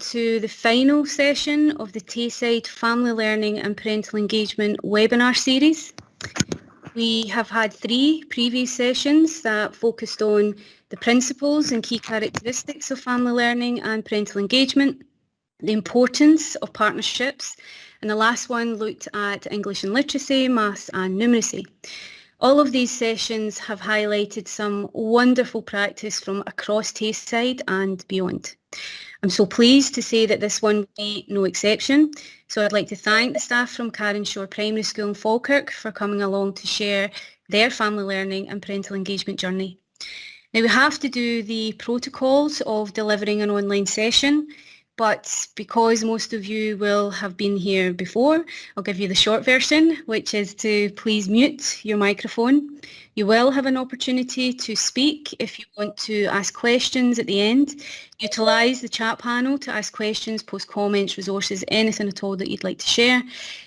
to the final session of the Tayside Family Learning and Parental Engagement webinar series. We have had 3 previous sessions that focused on the principles and key characteristics of family learning and parental engagement, the importance of partnerships, and the last one looked at English and literacy, maths and numeracy. All of these sessions have highlighted some wonderful practice from across Tayside and beyond. I'm so pleased to say that this one will be no exception. So I'd like to thank the staff from Carrinshaw Primary School in Falkirk for coming along to share their family learning and parental engagement journey. Now we have to do the protocols of delivering an online session, but because most of you will have been here before, I'll give you the short version, which is to please mute your microphone. You will have an opportunity to speak if you want to ask questions at the end. Utilise the chat panel to ask questions, post comments, resources, anything at all that you'd like to share.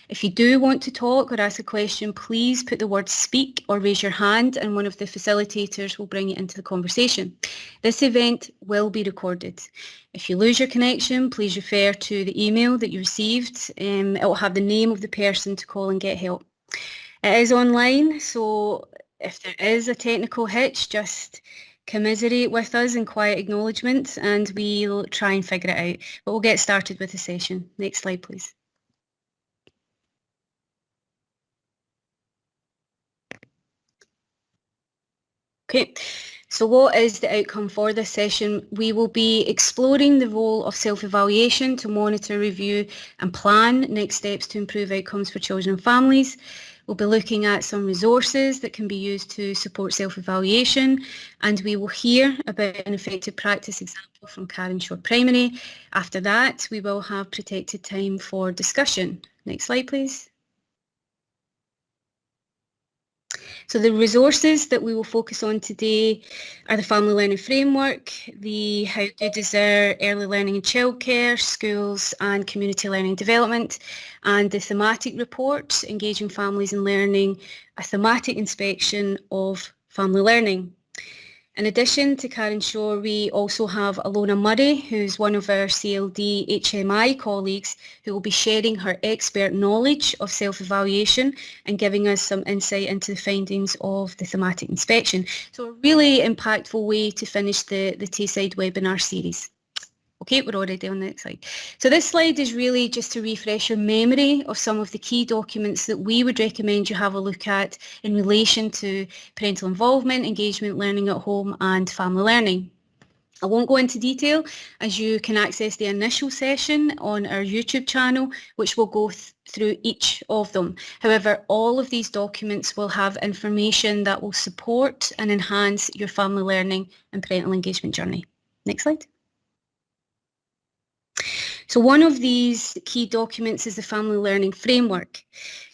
If you do want to talk or ask a question, please put the word speak or raise your hand and one of the facilitators will bring you into the conversation. This event will be recorded. If you lose your connection, please refer to the email that you received. It will have the name of the person to call and get help. It is online, so if there is a technical hitch, just commiserate with us in quiet acknowledgement and we'll try and figure it out. But we'll get started with the session. Next slide, please. Okay, so what is the outcome for this session? We will be exploring the role of self-evaluation to monitor, review and plan next steps to improve outcomes for children and families. We'll be looking at some resources that can be used to support self-evaluation, and we will hear about an effective practice example from Carrinshaw Primary. After that, we will have protected time for discussion. Next slide, please. So the resources that we will focus on today are the Family Learning Framework, the How Good Is Our Early Learning and Childcare, Schools and Community Learning Development, and the thematic report, Engaging Families in Learning, a thematic inspection of family learning. In addition to Carrinshaw, we also have Alona Murray, who's one of our CLD HMI colleagues, who will be sharing her expert knowledge of self-evaluation and giving us some insight into the findings of the thematic inspection. So a really impactful way to finish the Tayside webinar series. Okay, we're already on the next slide. So this slide is really just to refresh your memory of some of the key documents that we would recommend you have a look at in relation to parental involvement, engagement, learning at home and family learning. I won't go into detail as you can access the initial session on our YouTube channel, which will go through each of them. However, all of these documents will have information that will support and enhance your family learning and parental engagement journey. Next slide. So one of these key documents is the Family Learning Framework.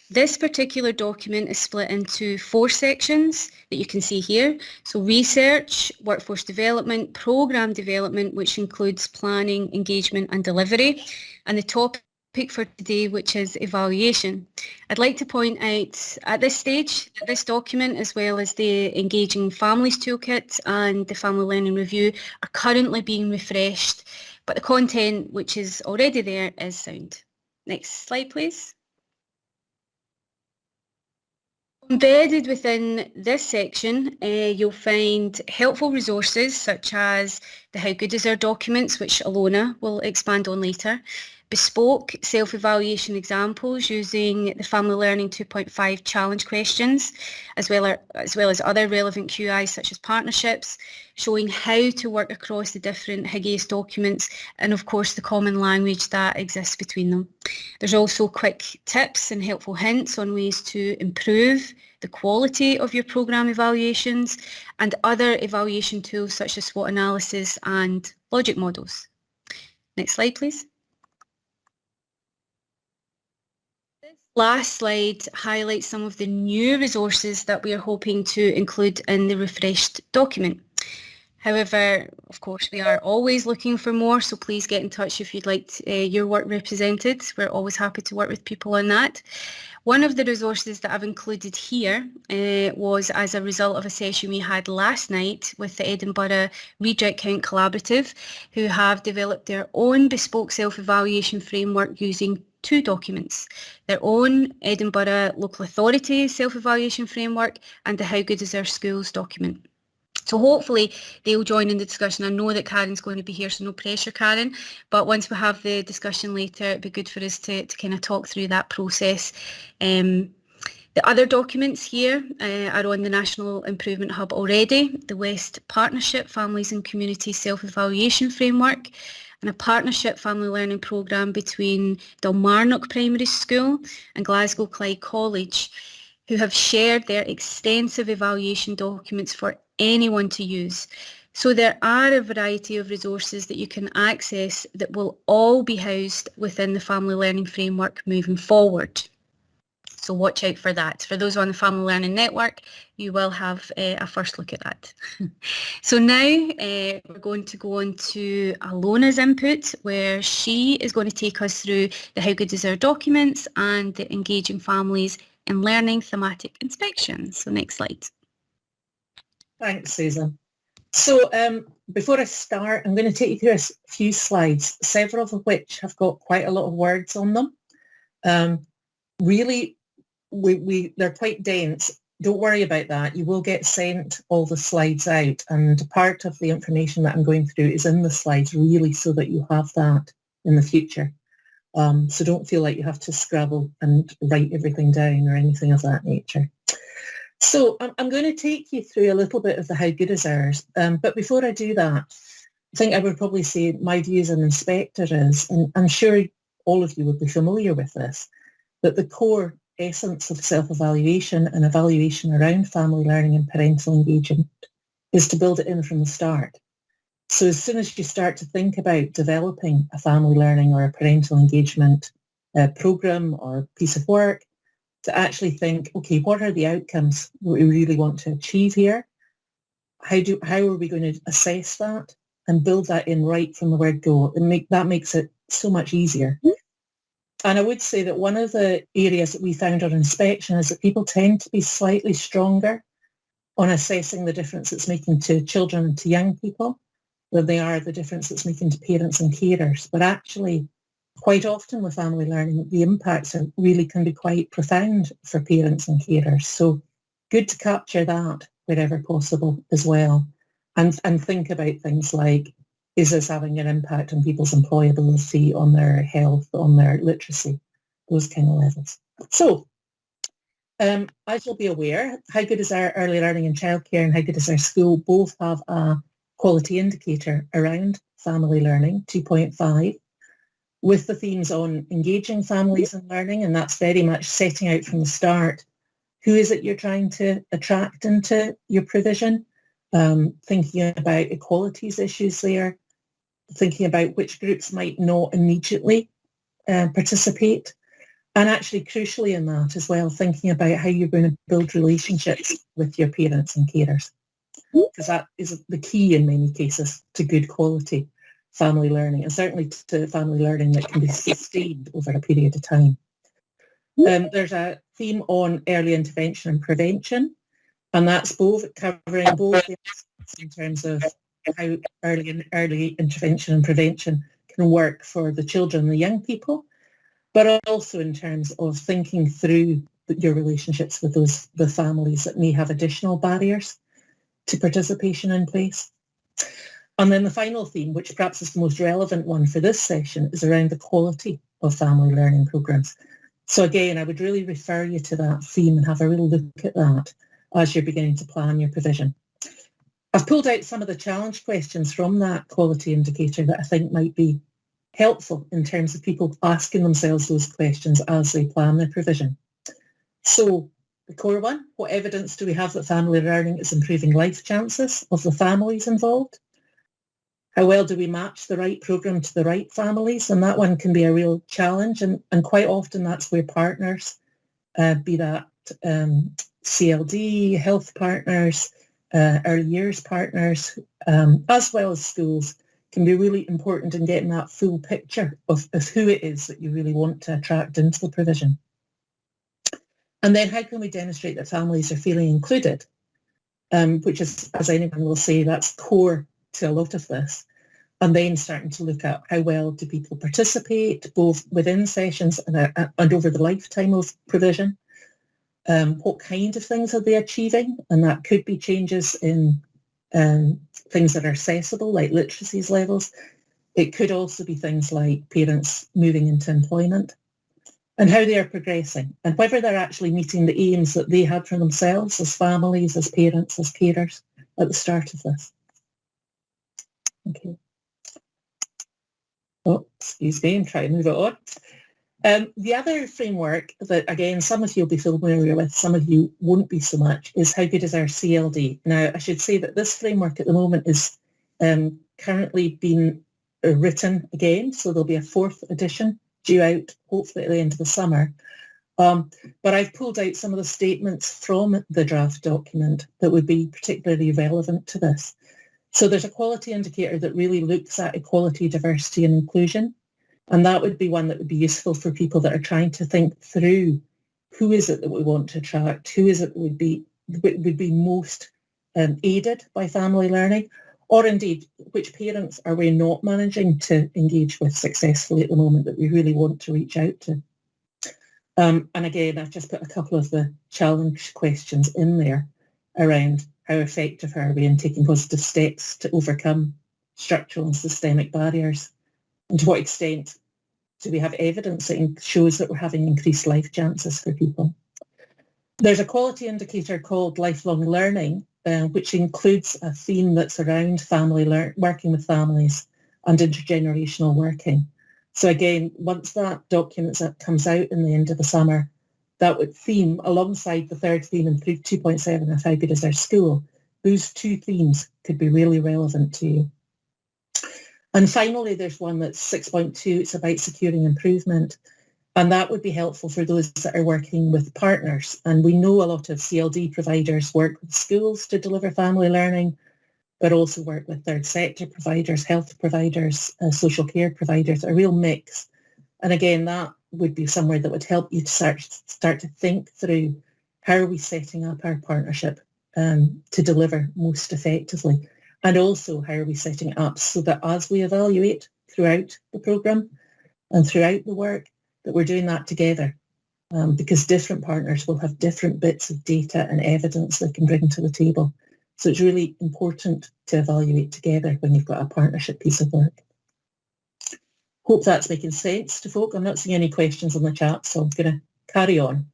This particular document is split into 4 sections that you can see here. So research, workforce development, programme development, which includes planning, engagement and delivery, and the topic for today, which is evaluation. I'd like to point out at this stage that this document, as well as the Engaging Families Toolkit and the Family Learning Review, are currently being refreshed, but the content which is already there is sound. Next slide, please. Embedded within this section, you'll find helpful resources such as the How Good Is Our documents, which Alona will expand on later, bespoke self-evaluation examples using the Family Learning 2.5 challenge questions, as well as other relevant QIs such as partnerships, showing how to work across the different Higgies documents and of course the common language that exists between them. There's also quick tips and helpful hints on ways to improve the quality of your programme evaluations and other evaluation tools such as SWOT analysis and logic models. Next slide, please. This last slide highlights some of the new resources that we are hoping to include in the refreshed document. However, of course, we are always looking for more, so please get in touch if you'd like your work represented. We're always happy to work with people on that. One of the resources that I've included here was as a result of a session we had last night with the Edinburgh Read Write Count Collaborative, who have developed their own bespoke self-evaluation framework using 2 documents, their own Edinburgh Local Authority self-evaluation framework and the How Good Is Our Schools document. So hopefully they'll join in the discussion. I know that Karen's going to be here, so no pressure, Karen. But once we have the discussion later, it'd be good for us to kind of talk through that process. The other documents here are on the National Improvement Hub already, the West Partnership Families and Community Self-Evaluation Framework, and a partnership family learning programme between Dalmarnock Primary School and Glasgow Clyde College, who have shared their extensive evaluation documents for anyone to use. So there are a variety of resources that you can access that will all be housed within the Family Learning Framework moving forward. So watch out for that. For those on the Family Learning Network, you will have a first look at that. So now we're going to go on to Alona's input, where she is going to take us through the How Good Is Our documents and the Engaging Families in Learning thematic inspection. So next slide. Thanks, Susan. So before I start, I'm going to take you through a few slides, several of which have got quite a lot of words on them. Really, they're quite dense. Don't worry about that. You will get sent all the slides out, and part of the information that I'm going through is in the slides, really, so that you have that in the future. So don't feel like you have to scrabble and write everything down or anything of that nature. So I'm going to take you through a little bit of the How Good Is Ours. But before I do that, I think I would probably say my view as an inspector is, and I'm sure all of you would be familiar with this, that the core essence of self-evaluation and evaluation around family learning and parental engagement is to build it in from the start. So as soon as you start to think about developing a family learning or a parental engagement programme or piece of work, to actually think, okay, what are the outcomes that we really want to achieve here? How are we going to assess that and build that in right from the word go? That makes it so much easier. And I would say that one of the areas that we found on inspection is that people tend to be slightly stronger on assessing the difference it's making to children and to young people than they are the difference it's making to parents and carers. But actually, quite often with family learning, the impacts really can be quite profound for parents and carers. So good to capture that wherever possible as well. And think about things like, is this having an impact on people's employability, on their health, on their literacy, those kind of levels. So as you'll be aware, How Good Is Our Early Learning and Childcare and How Good Is Our School both have a quality indicator around family learning, 2.5. with the themes on engaging families in learning, and that's very much setting out from the start who is it you're trying to attract into your provision, thinking about equalities issues there, thinking about which groups might not immediately participate, and actually crucially in that as well, thinking about how you're going to build relationships with your parents and carers, because that is the key in many cases to good quality family learning, and certainly to family learning that can be sustained over a period of time. There's a theme on early intervention and prevention, and that's covering both the aspects in terms of how early intervention and prevention can work for the children and the young people, but also in terms of thinking through your relationships with the families that may have additional barriers to participation in place. And then the final theme, which perhaps is the most relevant one for this session, is around the quality of family learning programmes. So again, I would really refer you to that theme and have a real look at that as you're beginning to plan your provision. I've pulled out some of the challenge questions from that quality indicator that I think might be helpful in terms of people asking themselves those questions as they plan their provision. So the core one, what evidence do we have that family learning is improving life chances of the families involved? How well do we match the right programme to the right families? And that one can be a real challenge. And quite often that's where partners, be that CLD, health partners, early years partners, as well as schools, can be really important in getting that full picture of who it is that you really want to attract into the provision. And then how can we demonstrate that families are feeling included, which is, as anyone will say, that's core to a lot of this. And then starting to look at how well do people participate, both within sessions and over the lifetime of provision. What kind of things are they achieving? And that could be changes in things that are accessible, like literacy levels. It could also be things like parents moving into employment and how they are progressing and whether they're actually meeting the aims that they had for themselves as families, as parents, as carers at the start of this. Okay. Oh, excuse me, I'm trying to move it on. The other framework that, again, some of you will be familiar with, some of you won't be so much, is how good is our CLD? Now, I should say that this framework at the moment is currently being written again, so there'll be a fourth edition due out, hopefully at the end of the summer. But I've pulled out some of the statements from the draft document that would be particularly relevant to this. So there's a quality indicator that really looks at equality, diversity and inclusion. And that would be one that would be useful for people that are trying to think through who is it that we want to attract, who is it that would be most aided by family learning, or indeed which parents are we not managing to engage with successfully at the moment that we really want to reach out to. And again, I've just put a couple of the challenge questions in there around how effective are we in taking positive steps to overcome structural and systemic barriers, and to what extent do we have evidence that shows that we're having increased life chances for people. There's a quality indicator called lifelong learning, which includes a theme that's around working with families and intergenerational working. So again, once that document comes out in the end of the summer, that would theme alongside the third theme in 2.7 of how good is our school. Those two themes could be really relevant to you. And finally, there's one that's 6.2. It's about securing improvement. And that would be helpful for those that are working with partners. And we know a lot of CLD providers work with schools to deliver family learning, but also work with third sector providers, health providers, social care providers, a real mix. And again, that would be somewhere that would help you to start to think through how are we setting up our partnership to deliver most effectively. And also, how are we setting it up so that as we evaluate throughout the programme and throughout the work, that we're doing that together, because different partners will have different bits of data and evidence they can bring to the table. So it's really important to evaluate together when you've got a partnership piece of work. Hope that's making sense to folk. I'm not seeing any questions on the chat, so I'm going to carry on.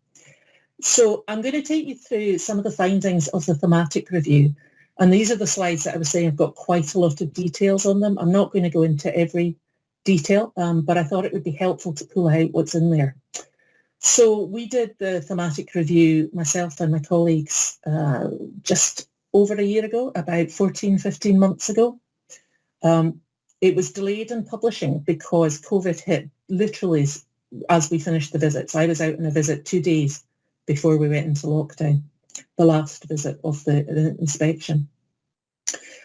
So I'm going to take you through some of the findings of the thematic review. And these are the slides that I was saying have got quite a lot of details on them. I'm not going to go into every detail, but I thought it would be helpful to pull out what's in there. So we did the thematic review, myself and my colleagues, just over a year ago, about 14, 15 months ago. It was delayed in publishing because COVID hit literally as we finished the visits. I was out on a visit 2 days before we went into lockdown, the last visit of the inspection.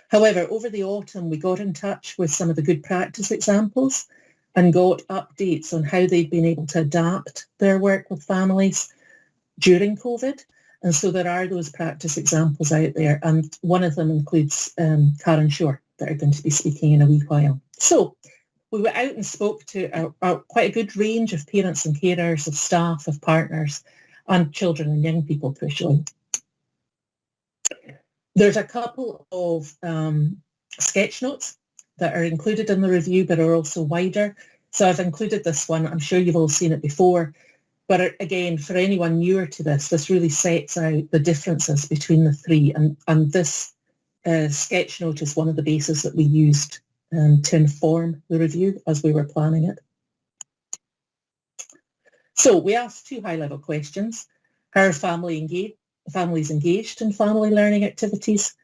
However, over the autumn, we got in touch with some of the good practice examples and got updates on how they'd been able to adapt their work with families during COVID. And so there are those practice examples out there. And one of them includes Karen Shore, that are going to be speaking in a wee while. So we went out and spoke to quite a good range of parents and carers, of staff, of partners, and children and young people, crucially. There's a couple of sketch notes that are included in the review, but are also wider. So I've included this one. I'm sure you've all seen it before. But again, for anyone newer to this really sets out the differences between the three. And this sketch note is one of the bases that we used to inform the review as we were planning it. So we asked two high-level questions. How are families engaged in family learning activities?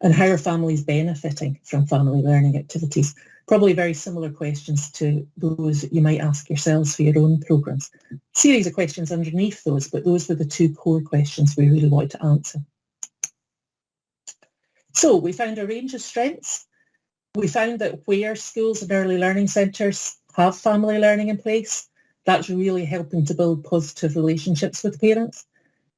And how are families benefiting from family learning activities? Probably very similar questions to those that you might ask yourselves for your own programmes. Series of questions underneath those, but those were the two core questions we really wanted to answer. So we found a range of strengths. We found that where schools and early learning centres have family learning in place, that's really helping to build positive relationships with parents.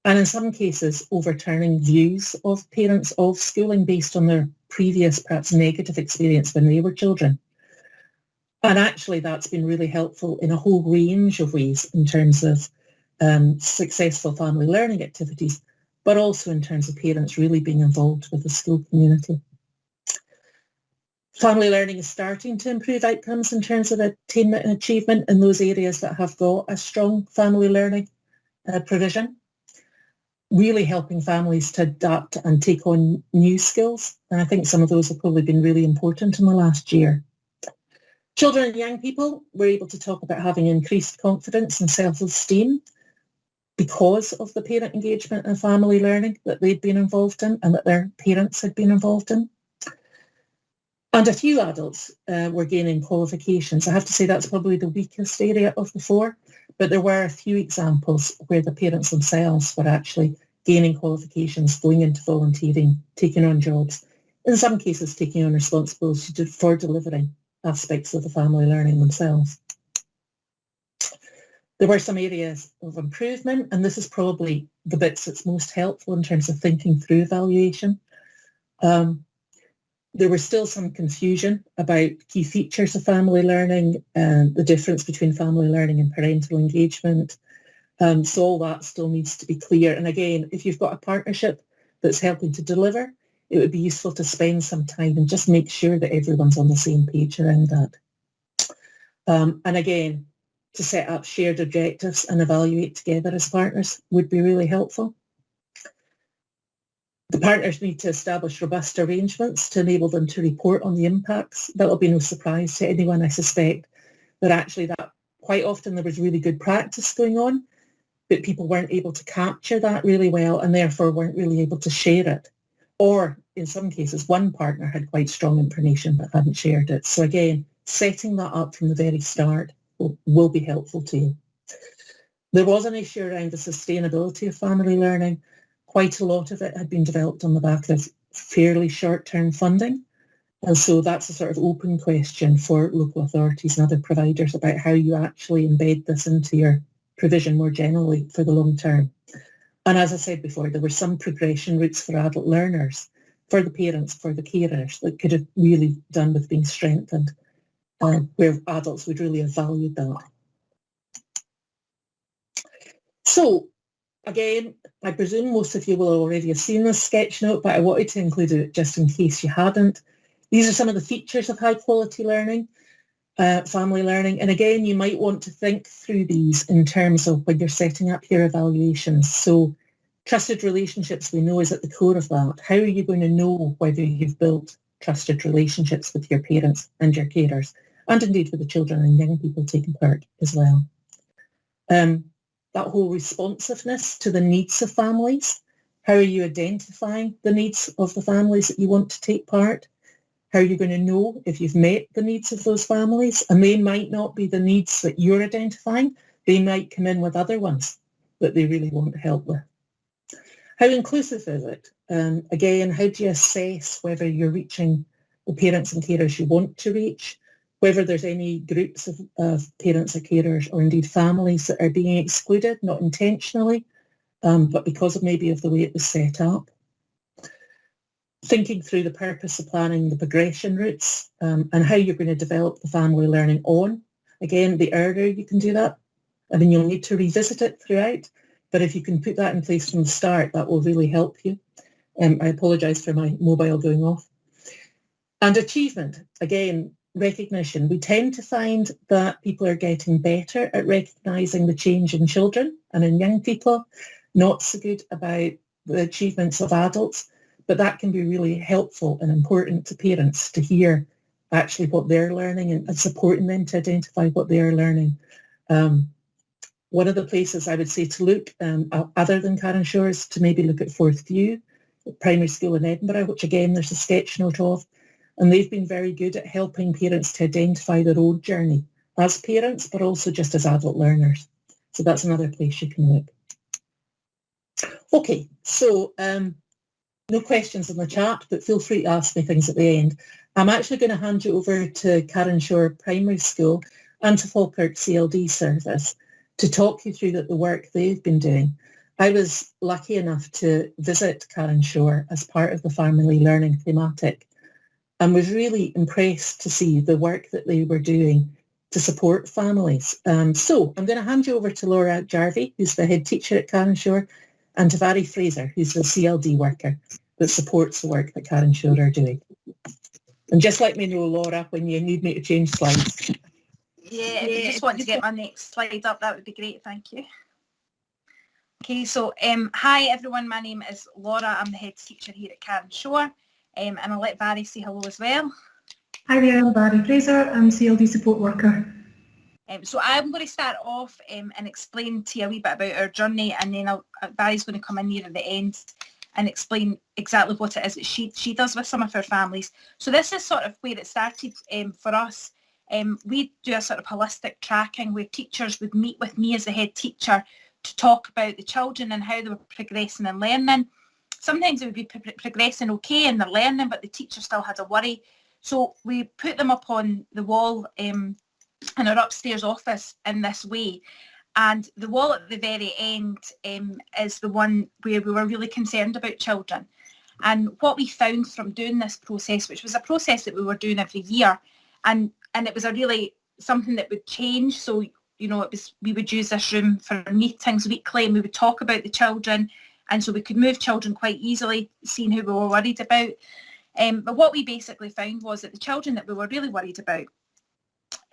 And in some cases, overturning views of parents of schooling based on their previous, perhaps negative experience when they were children. And actually, that's been really helpful in a whole range of ways in terms of successful family learning activities, but also in terms of parents really being involved with the school community. Family learning is starting to improve outcomes in terms of attainment and achievement in those areas that have got a strong family learning provision, really helping families to adapt and take on new skills. And I think some of those have probably been really important in the last year. Children and young people were able to talk about having increased confidence and self-esteem because of the parent engagement and family learning that they'd been involved in and that their parents had been involved in. And a few adults were gaining qualifications. I have to say that's probably the weakest area of the four, but there were a few examples where the parents themselves were actually gaining qualifications, going into volunteering, taking on jobs, in some cases taking on responsibility for delivering aspects of the family learning themselves. There were some areas of improvement, and this is probably the bits that's most helpful in terms of thinking through evaluation. There was still some confusion about key features of family learning and the difference between family learning and parental engagement. So all that still needs to be clear. And again, if you've got a partnership that's helping to deliver, it would be useful to spend some time and just make sure that everyone's on the same page around that. And again, to set up shared objectives and evaluate together as partners would be really helpful. The partners need to establish robust arrangements to enable them to report on the impacts. That'll be no surprise to anyone, I suspect, that actually that quite often there was really good practice going on, but people weren't able to capture that really well and therefore weren't really able to share it. Or in some cases, one partner had quite strong information but hadn't shared it. So again, setting that up from the very start will be helpful to you. There was an issue around the sustainability of family learning. Quite a lot of it had been developed on the back of fairly short-term funding. And so that's a sort of open question for local authorities and other providers about how you actually embed this into your provision more generally for the long term. And as I said before, there were some progression routes for adult learners, for the parents, for the carers, that could have really done with being strengthened, where adults would really have valued that. So, again, I presume most of you will already have seen this sketch note, but I wanted to include it just in case you hadn't. These are some of the features of high quality learning, family learning. And again, you might want to think through these in terms of when you're setting up your evaluations. So trusted relationships, we know, is at the core of that. How are you going to know whether you've built trusted relationships with your parents and your carers, and indeed with the children and young people taking part as well? That whole responsiveness to the needs of families. How are you identifying the needs of the families that you want to take part? How are you going to know if you've met the needs of those families? And they might not be the needs that you're identifying. They might come in with other ones that they really want help with. How inclusive is it? Again, how do you assess whether you're reaching the parents and carers you want to reach? Whether there's any groups of parents or carers or indeed families that are being excluded, not intentionally, but because of maybe of the way it was set up. Thinking through the purpose of planning the progression routes and how you're going to develop the family learning on. Again, the earlier you can do that, I mean, you'll need to revisit it throughout, but if you can put that in place from the start, that will really help you. I apologise for my mobile going off. And achievement, again, recognition. We tend to find that people are getting better at recognising the change in children and in young people, not so good about the achievements of adults, but that can be really helpful and important to parents to hear actually what they're learning and supporting them to identify what they are learning. One of the places I would say to look, other than Karen Shores, to maybe look at Fourth View, primary school in Edinburgh, which again there's a sketch note of. And they've been very good at helping parents to identify their own journey as parents, but also just as adult learners. So that's another place you can look. Okay, so No questions in the chat, but feel free to ask me things at the end. I'm actually going to hand you over to Karen Shore Primary School and to Falkirk CLD service to talk you through the work they've been doing. I was lucky enough to visit Karen Shore as part of the family learning thematic and was really impressed to see the work that they were doing to support families. So I'm going to hand you over to Laura Jarvie, who's the head teacher at Karen Shore, and to Barry Fraser, who's the CLD worker that supports the work that Karen Shore are doing. And just let me know, Laura, when you need me to change slides. Yeah, if you just want to get my next slide up, that would be great, thank you. Okay, so hi everyone, my name is Laura, I'm the head teacher here at Karen Shore, and I'll let Barry say hello as well. Hi there, I'm Barry Fraser, I'm CLD support worker. So I'm going to start off and explain to you a wee bit about our journey, and then Barry's going to come in near at the end and explain exactly what it is that she does with some of her families. So this is sort of where it started for us. We do a sort of holistic tracking where teachers would meet with me as the head teacher to talk about the children and how they were progressing and learning. Sometimes they would be progressing okay in their learning, but the teacher still had a worry. So we put them up on the wall in our upstairs office in this way. And the wall at the very end is the one where we were really concerned about children. And what we found from doing this process, which was a process that we were doing every year, and it was a really something that would change. So, you know, we would use this room for meetings weekly, and we would talk about the children. And so we could move children quite easily, seeing who we were worried about. But what we basically found was that the children that we were really worried about,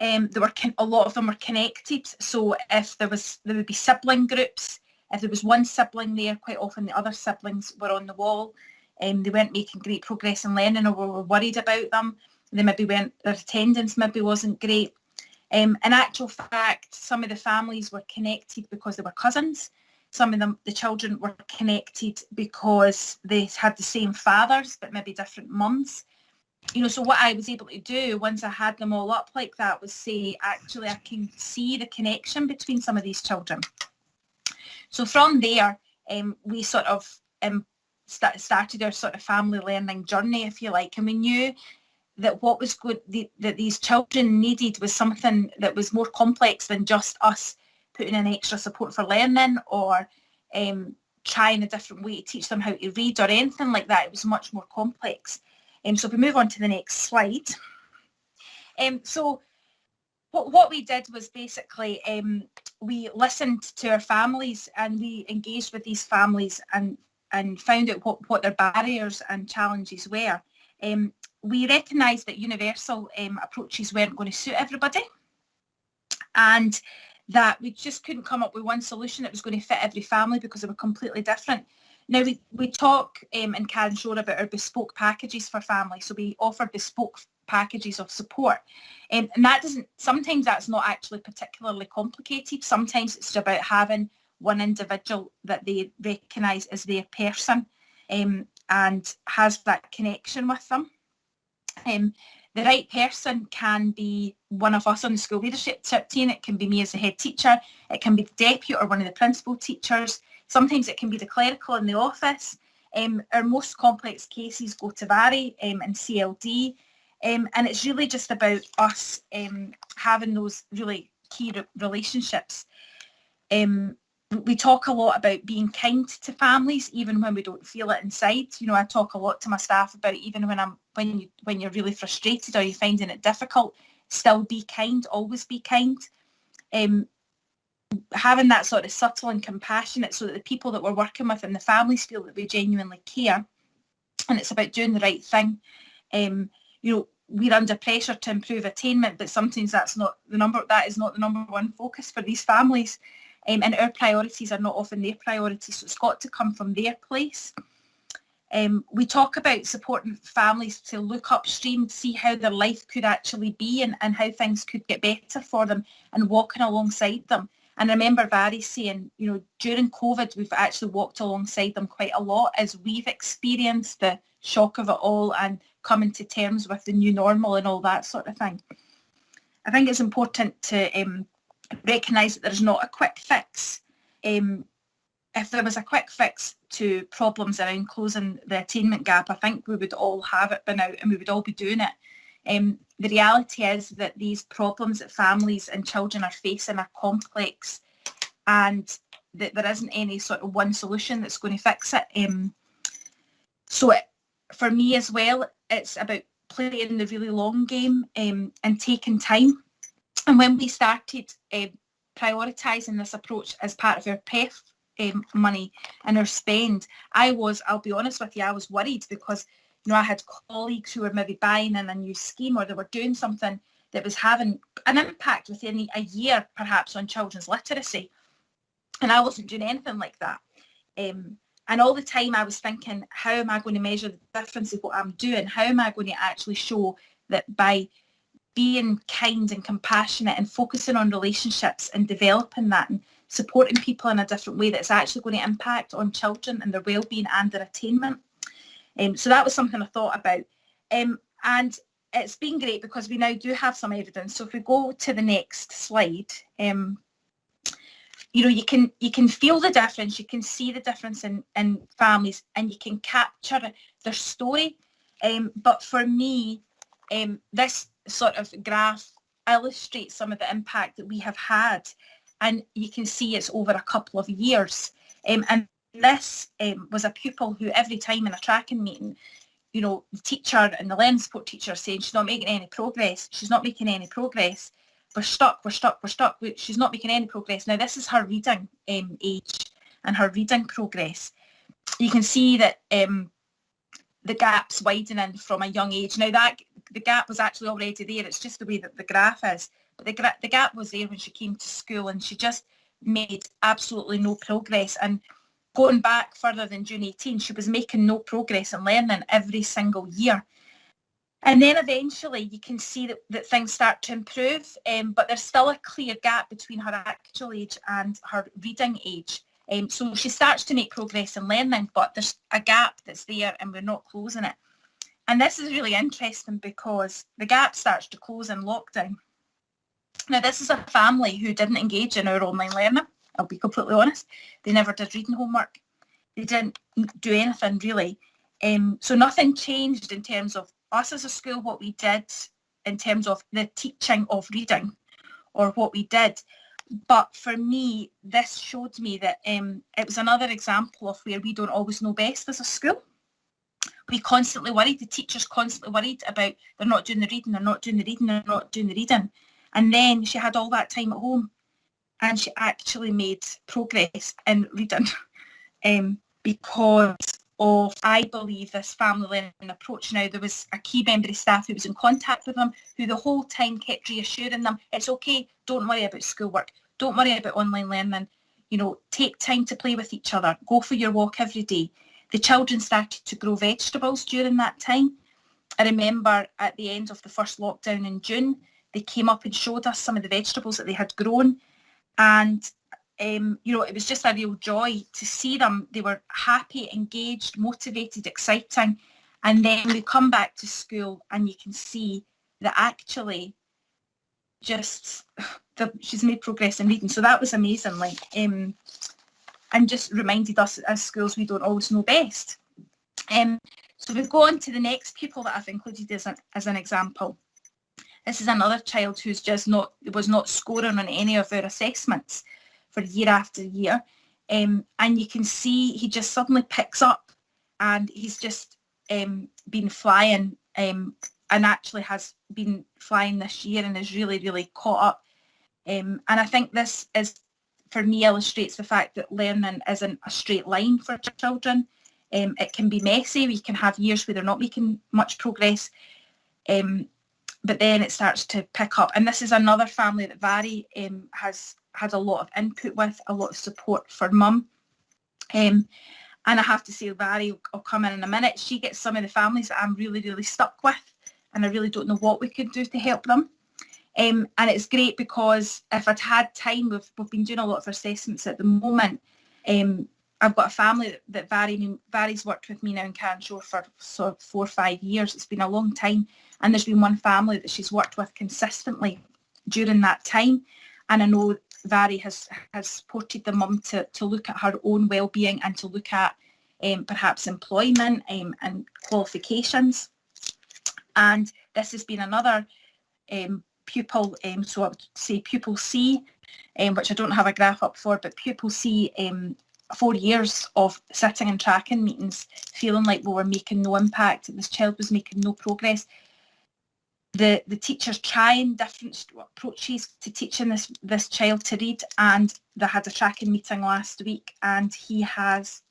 a lot of them were connected. So if there would be sibling groups. If there was one sibling there, quite often the other siblings were on the wall. They weren't making great progress in learning, or we were worried about them. Their attendance maybe wasn't great. In actual fact, some of the families were connected because they were cousins. Some of them, the children, were connected because they had the same fathers but maybe different mums. You know, so what I was able to do once I had them all up like that was say, actually, I can see the connection between some of these children. So from there, we sort of started our sort of family learning journey, if you like, and we knew that what was good, that these children needed was something that was more complex than just us putting in extra support for learning or trying a different way to teach them how to read or anything like that. It was much more complex. So if we move on to the next slide. So what we did was basically we listened to our families, and we engaged with these families and found out what their barriers and challenges were. We recognised that universal approaches weren't going to suit everybody, and that we just couldn't come up with one solution that was going to fit every family because they were completely different. Now, we talk in Karen Shore about our bespoke packages for families. So we offer bespoke packages of support. And sometimes that's not actually particularly complicated. Sometimes it's about having one individual that they recognise as their person and has that connection with them. The right person can be one of us on the school leadership team. It can be me as the head teacher. It can be the deputy or one of the principal teachers. Sometimes it can be the clerical in the office. Our most complex cases go to Barry and CLD. And it's really just about us having those really key relationships. We talk a lot about being kind to families, even when we don't feel it inside. You know, I talk a lot to my staff about even when you're really frustrated or you're finding it difficult, still be kind, always be kind. Having that sort of subtle and compassionate so that the people that we're working with and the families feel that we genuinely care. And it's about doing the right thing. You know, we're under pressure to improve attainment, but sometimes that is not the number one focus for these families. And our priorities are not often their priorities, so it's got to come from their place. We talk about supporting families to look upstream, see how their life could actually be and how things could get better for them, and walking alongside them. And I remember Barry saying, you know, during COVID, we've actually walked alongside them quite a lot as we've experienced the shock of it all and coming to terms with the new normal and all that sort of thing. I think it's important to recognise that there's not a quick fix. And if there was a quick fix to problems around closing the attainment gap, I think we would all have it by now and we would all be doing it. The reality is that these problems that families and children are facing are complex, and that there isn't any sort of one solution that's going to fix it. For me as well, it's about playing the really long game and taking time. And when we started prioritising this approach as part of our PEF money and our spend, I'll be honest with you, I was worried because, you know, I had colleagues who were maybe buying in a new scheme, or they were doing something that was having an impact within a year perhaps on children's literacy. And I wasn't doing anything like that. And all the time I was thinking, how am I going to measure the difference of what I'm doing? How am I going to actually show that by being kind and compassionate and focusing on relationships and developing that and supporting people in a different way, that's actually going to impact on children and their well-being and their attainment? So that was something I thought about. And it's been great because we now do have some evidence. So if we go to the next slide, you know, you can feel the difference, you can see the difference in families, and you can capture their story. But for me, this sort of graph illustrates some of the impact that we have had, and you can see it's over a couple of years. And this was a pupil who every time in a tracking meeting, you know, the teacher and the learning support teacher saying she's not making any progress, she's not making any progress. We're stuck. She's not making any progress. Now, this is her reading age and her reading progress. You can see that the gap's widening from a young age. Now, that the gap was actually already there. It's just the way that the graph is. But the gap was there when she came to school, and she just made absolutely no progress. And going back further than June 18, she was making no progress in learning every single year. And then eventually you can see that things start to improve, but there's still a clear gap between her actual age and her reading age. So she starts to make progress in learning, but there's a gap that's there and we're not closing it. And this is really interesting because the gap starts to close in lockdown. Now, this is a family who didn't engage in our online learning, I'll be completely honest. They never did reading homework. They didn't do anything really. So nothing changed in terms of us as a school, what we did in terms of the teaching of reading or what we did. But for me, this showed me that it was another example of where we don't always know best as a school. We constantly worried, the teachers constantly worried about they're not doing the reading, they're not doing the reading, they're not doing the reading. And then she had all that time at home and she actually made progress in reading because of, I believe, this family learning approach. Now, there was a key member of staff who was in contact with them, who the whole time kept reassuring them, it's okay, don't worry about schoolwork, don't worry about online learning, you know, take time to play with each other, go for your walk every day. The children started to grow vegetables during that time. I remember at the end of the first lockdown in June, they came up and showed us some of the vegetables that they had grown. And you know, it was just a real joy to see them. They were happy, engaged, motivated, exciting. And then we come back to school and you can see that actually just she's made progress in reading. So that was amazing. And just reminded us as schools we don't always know best. So we go on to the next pupil that I've included as an example. This is another child who's was not scoring on any of our assessments for year after year. And you can see he just suddenly picks up and he's just been flying and actually has been flying this year and is really, really caught up. And I think this is, for me, illustrates the fact that learning isn't a straight line for children. It can be messy. We can have years where they're not making much progress. But then it starts to pick up. And this is another family that Vary has had a lot of input with, a lot of support for mum. And I have to say, Vary will come in a minute. She gets some of the families that I'm really, really stuck with, and I really don't know what we could do to help them. And it's great because if I'd had time, we've been doing a lot of assessments at the moment. I've got a family that Vary's worked with me now in Carnshaw for sort of 4 or 5 years. It's been a long time. And there's been one family that she's worked with consistently during that time. And I know Vary has supported the mum to look at her own well-being and to look at perhaps employment and qualifications. And this has been another pupil, so I would say pupil C, which I don't have a graph up for, but pupil C, 4 years of sitting and tracking meetings, feeling like we were making no impact, this child was making no progress. The teachers trying different approaches to teaching this child to read, and they had a tracking meeting last week, and he's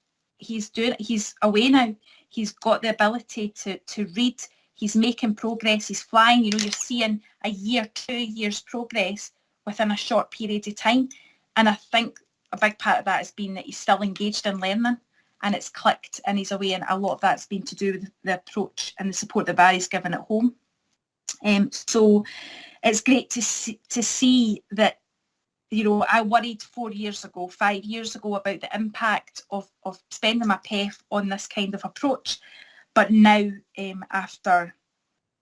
away now. He's got the ability to read. He's making progress. He's flying. You know, you're seeing a year, 2 years progress within a short period of time. And I think a big part of that has been that he's still engaged in learning, and it's clicked, and he's away. And a lot of that's been to do with the approach and the support that Barry's given at home. So it's great to see that, you know, I worried 4 years ago, 5 years ago about the impact of spending my PEF on this kind of approach. But now, after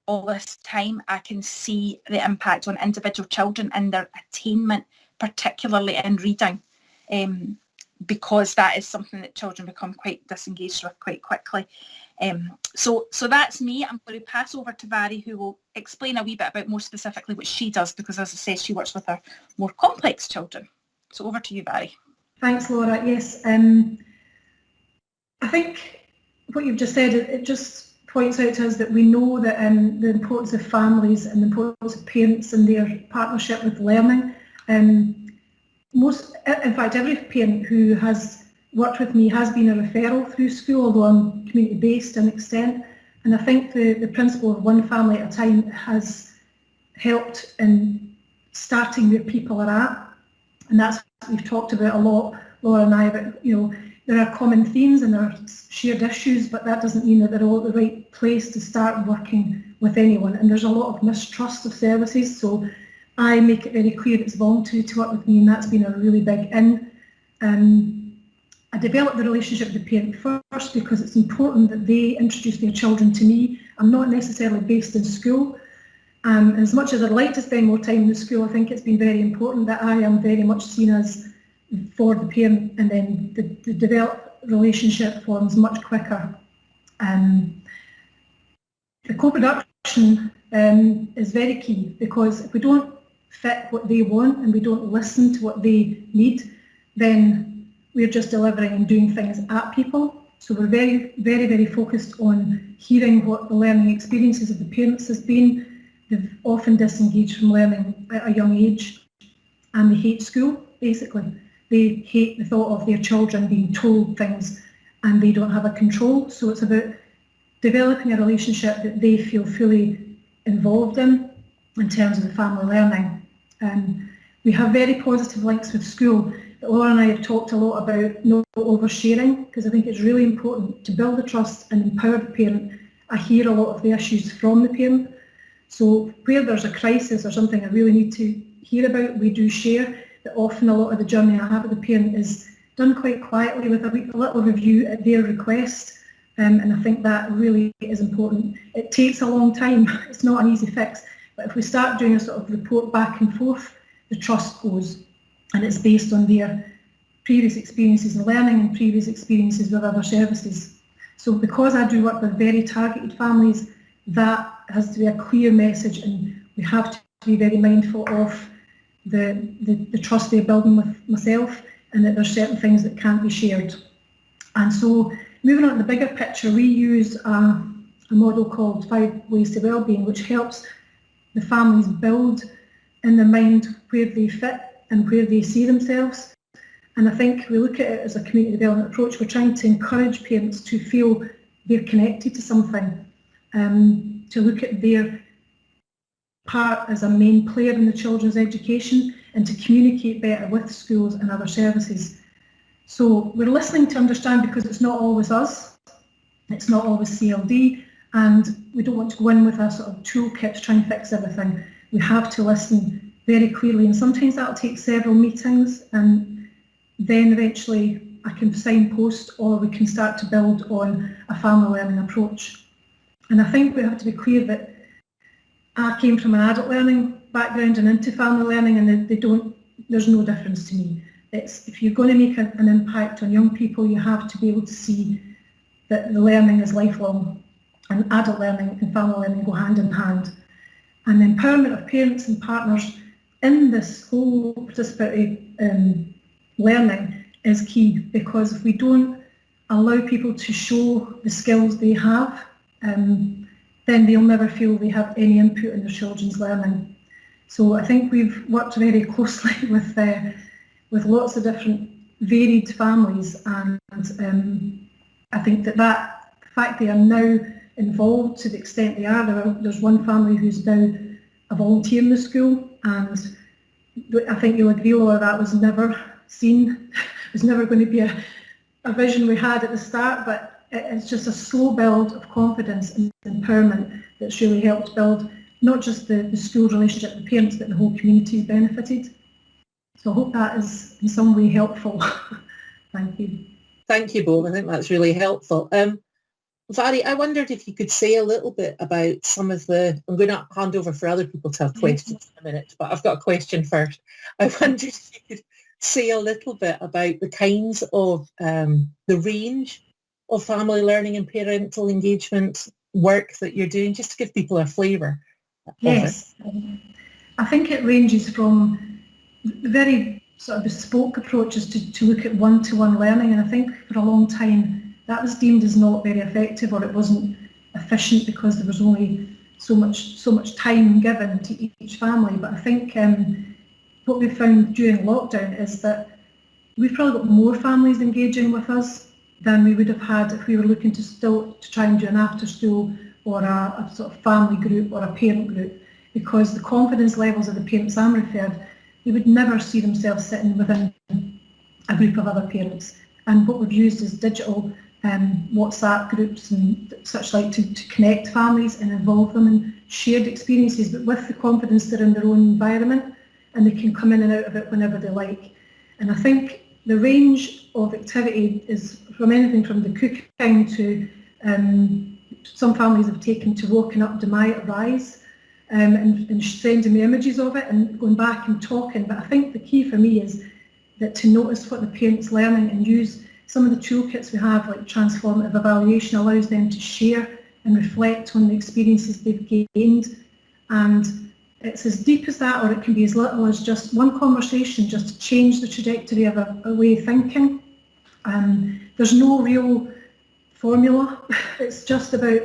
all this time, I can see the impact on individual children and their attainment, particularly in reading, because that is something that children become quite disengaged with quite quickly. So that's me. I'm going to pass over to Vary, who will explain a wee bit about more specifically what she does, because as I said, she works with our more complex children. So over to you, Vary. Thanks, Laura. Yes, I think what you've just said, it just points out to us that we know that the importance of families and the importance of parents and their partnership with learning. In fact, every parent who has worked with me has been a referral through school, although I'm community-based to an extent. And I think the principle of one family at a time has helped in starting where people are at. And that's what we've talked about a lot, Laura and I, about, you know, there are common themes and there are shared issues, but that doesn't mean that they're all at the right place to start working with anyone. And there's a lot of mistrust of services, so I make it very clear it's voluntary to work with me, and that's been a really big in. I develop the relationship with the parent first because it's important that they introduce their children to me. I'm not necessarily based in school. As much as I'd like to spend more time in the school, I think it's been very important that I am very much seen as for the parent, and then the developed relationship forms much quicker. The co-production is very key, because if we don't fit what they want and we don't listen to what they need, then we're just delivering and doing things at people. So we're very, very, very focused on hearing what the learning experiences of the parents has been. They've often disengaged from learning at a young age, and they hate school, basically. They hate the thought of their children being told things and they don't have a control. So it's about developing a relationship that they feel fully involved in terms of the family learning. We have very positive links with school. Laura and I have talked a lot about no oversharing, because I think it's really important to build the trust and empower the parent. I hear a lot of the issues from the parent. So where there's a crisis or something I really need to hear about, we do share. That often a lot of the journey I have with the parent is done quite quietly with a little review at their request. And I think that really is important. It takes a long time. It's not an easy fix. But if we start doing a sort of report back and forth, the trust goes. And it's based on their previous experiences in learning and previous experiences with other services. So because I do work with very targeted families, that has to be a clear message, and we have to be very mindful of the trust they're building with myself, and that there's certain things that can't be shared. And so moving on to the bigger picture, we use a model called 5 Ways to Wellbeing, which helps the families build in their mind where they fit and where they see themselves. And I think we look at it as a community development approach. We're trying to encourage parents to feel they're connected to something, to look at their part as a main player in the children's education, and to communicate better with schools and other services. So we're listening to understand, because it's not always us, it's not always CLD, and we don't want to go in with a sort of toolkit to try and fix everything. We have to listen very clearly, and sometimes that'll take several meetings, and then eventually I can signpost, or we can start to build on a family learning approach. And I think we have to be clear that I came from an adult learning background and into family learning, and they don't there's no difference to me. It's, if you're going to make an impact on young people, you have to be able to see that the learning is lifelong, and adult learning and family learning go hand in hand. And the empowerment of parents and partners in this whole participatory learning is key, because if we don't allow people to show the skills they have, then they'll never feel they have any input in their children's learning. So I think we've worked very closely with lots of different varied families, and I think that the fact they are now involved to the extent they are, there's one family who's now a volunteer in the school, and I think you'll agree, Laura, that was never seen. It was never going to be a vision we had at the start, but it's just a slow build of confidence and empowerment that's really helped build not just the school relationship with parents, but the whole community benefited. So I hope that is in some way helpful. Thank you. Thank you both. I think that's really helpful. Vary, I wondered if you could say a little bit about some of the, I'm going to hand over for other people to have questions in a minute, but I've got a question first. I wondered if you could say a little bit about the kinds of, the range of family learning and parental engagement work that you're doing, just to give people a flavour. Yes, I think it ranges from very sort of bespoke approaches to look at one-to-one learning, and I think for a long time that was deemed as not very effective, or it wasn't efficient because there was only so much time given to each family. But I think what we found during lockdown is that we've probably got more families engaging with us than we would have had if we were looking to try and do an after school or a sort of family group or a parent group, because the confidence levels of the parents I'm referred, they would never see themselves sitting within a group of other parents. And what we've used is digital WhatsApp groups and such like to connect families and involve them in shared experiences, but with the confidence they're in their own environment and they can come in and out of it whenever they like. And I think the range of activity is from anything from the cooking to some families have taken to walking up Demaya Rise and sending me images of it and going back and talking. But I think the key for me is that to notice what the parents learning and use some of the toolkits we have, like transformative evaluation, allows them to share and reflect on the experiences they've gained. And it's as deep as that, or it can be as little as just one conversation just to change the trajectory of a way of thinking. There's no real formula. It's just about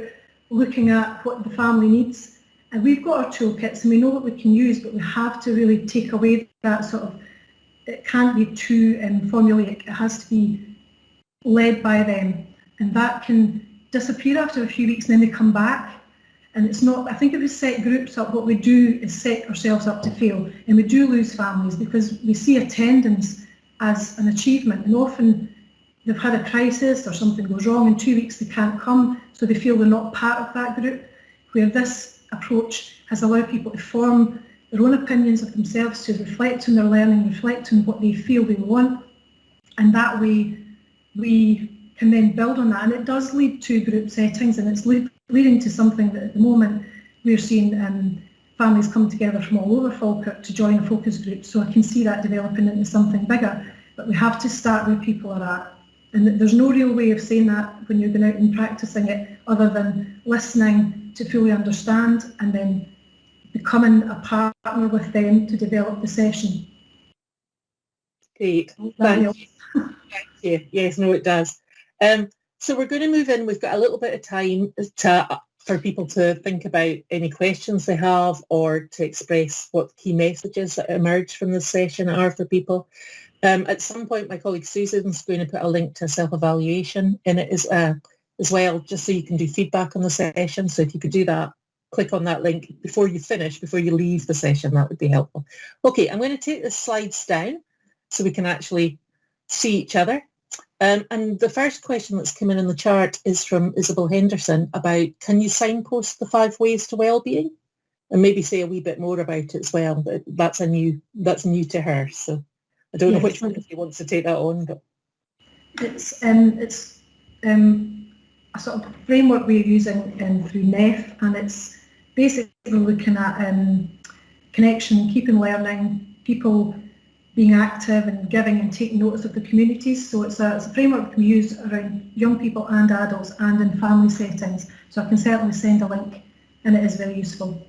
looking at what the family needs. And we've got our toolkits and we know what we can use, but we have to really take away that sort of, it can't be too formulaic. It has to be led by them. And that can disappear after a few weeks and then they come back. And it's not, I think if we set groups up, what we do is set ourselves up to fail. And we do lose families because we see attendance as an achievement. And often they've had a crisis or something goes wrong, in 2 weeks they can't come, so they feel they're not part of that group. Where this approach has allowed people to form their own opinions of themselves, to reflect on their learning, reflect on what they feel they want. And that way we can then build on that. And it does lead to group settings, and it's leading to something that at the moment we're seeing families come together from all over Falkirk to join a focus group. So I can see that developing into something bigger, but we have to start where people are at. And there's no real way of saying that when you're going out and practicing it other than listening to fully understand and then becoming a partner with them to develop the session. Great. Thank you. Yes, no, it does. So we're going to move in. We've got a little bit of time for people to think about any questions they have or to express what key messages that emerge from this session are for people. At some point, my colleague Susan's going to put a link to self-evaluation in it as well, just so you can do feedback on the session. So if you could do that, click on that link before you finish, before you leave the session, that would be helpful. Okay, I'm going to take the slides down so we can actually see each other. And the first question that's come in the chart is from Isabel Henderson about, can you signpost the 5 ways to wellbeing? And maybe say a wee bit more about it as well. But that's new to her. So I don't know which one she wants to take that on. But it's a sort of framework we're using through NEF, and it's basically looking at connection, keeping learning, people being active and giving and taking notice of the communities. So it's a framework that can be used around young people and adults and in family settings. So I can certainly send a link, and it is very useful.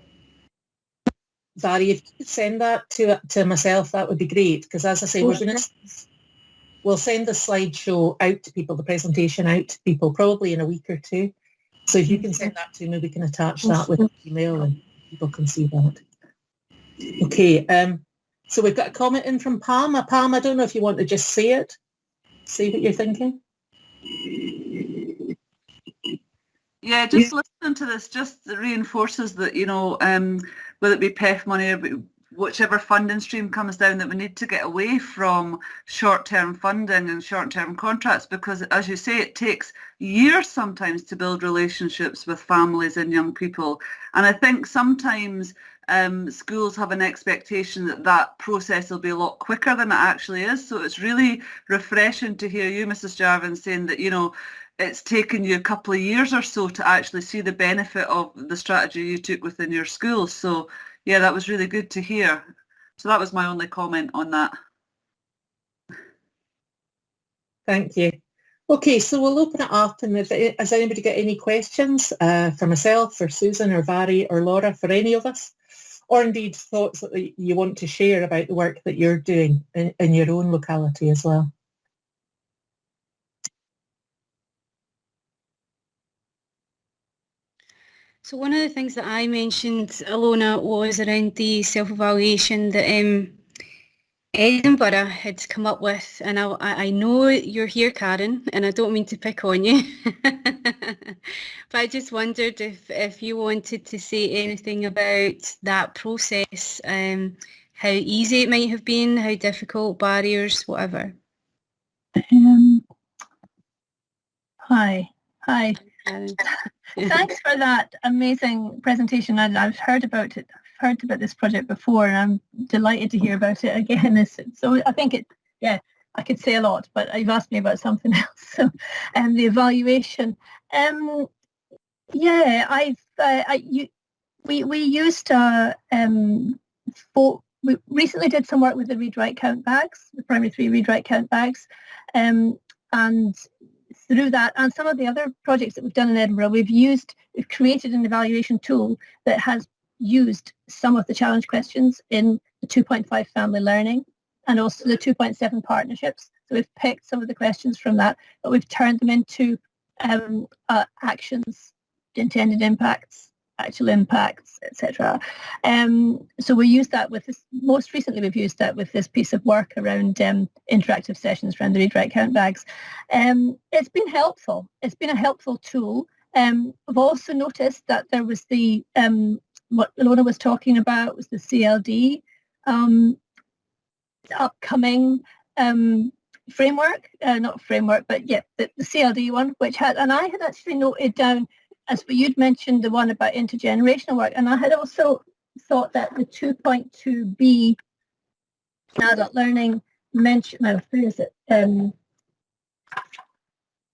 Barry, if you could send that to myself, that would be great, because as I say, we'll send the slideshow out to people, the presentation out to people, probably in a week or two. So if you can send that to me, we can attach that with an email and people can see that. Okay, so we've got a comment in from Pam. Pam, I don't know if you want to just say it, say what you're thinking. Yeah, just listening to this just reinforces that, you know, whether it be PEF money or whichever funding stream comes down, that we need to get away from short-term funding and short-term contracts, because as you say, it takes years sometimes to build relationships with families and young people. And I think sometimes schools have an expectation that that process will be a lot quicker than it actually is. So it's really refreshing to hear you, Mrs. Jarvin, saying that, you know, it's taken you a couple of years or so to actually see the benefit of the strategy you took within your school. So yeah, that was really good to hear. So that was my only comment on that. Thank you. Okay, so we'll open it up, and has anybody got any questions for myself, for Susan or Barry or Laura, for any of us, or indeed thoughts that you want to share about the work that you're doing in your own locality as well? So one of the things that I mentioned, Alona, was around the self-evaluation that Edinburgh had come up with, and I know you're here, Karen, and I don't mean to pick on you, but I just wondered if you wanted to say anything about that process, how easy it might have been, how difficult, barriers, whatever. Hi. Karen. Thanks for that amazing presentation. I've heard about it. I've heard about this project before, and I'm delighted to hear about it again. So I think I could say a lot, but you've asked me about something else. So, the evaluation. We used we recently did some work with the read write count bags, the primary 3 read write count bags, and through that and some of the other projects that we've done in Edinburgh, we've created an evaluation tool that has used some of the challenge questions in the 2.5 family learning and also the 2.7 partnerships. So we've picked some of the questions from that, but we've turned them into actions, intended impacts, actual impacts, etc. So we used that with this. Most recently, we've used that with this piece of work around interactive sessions around the read write count bags. It's been helpful. It's been a helpful tool. I've also noticed that there was the what Ilona was talking about was the CLD upcoming framework, not framework, but yeah, the CLD one, which had, and I had actually noted down, as you'd mentioned, the one about intergenerational work, and I had also thought that the 2.2b adult learning mentioned, where is it?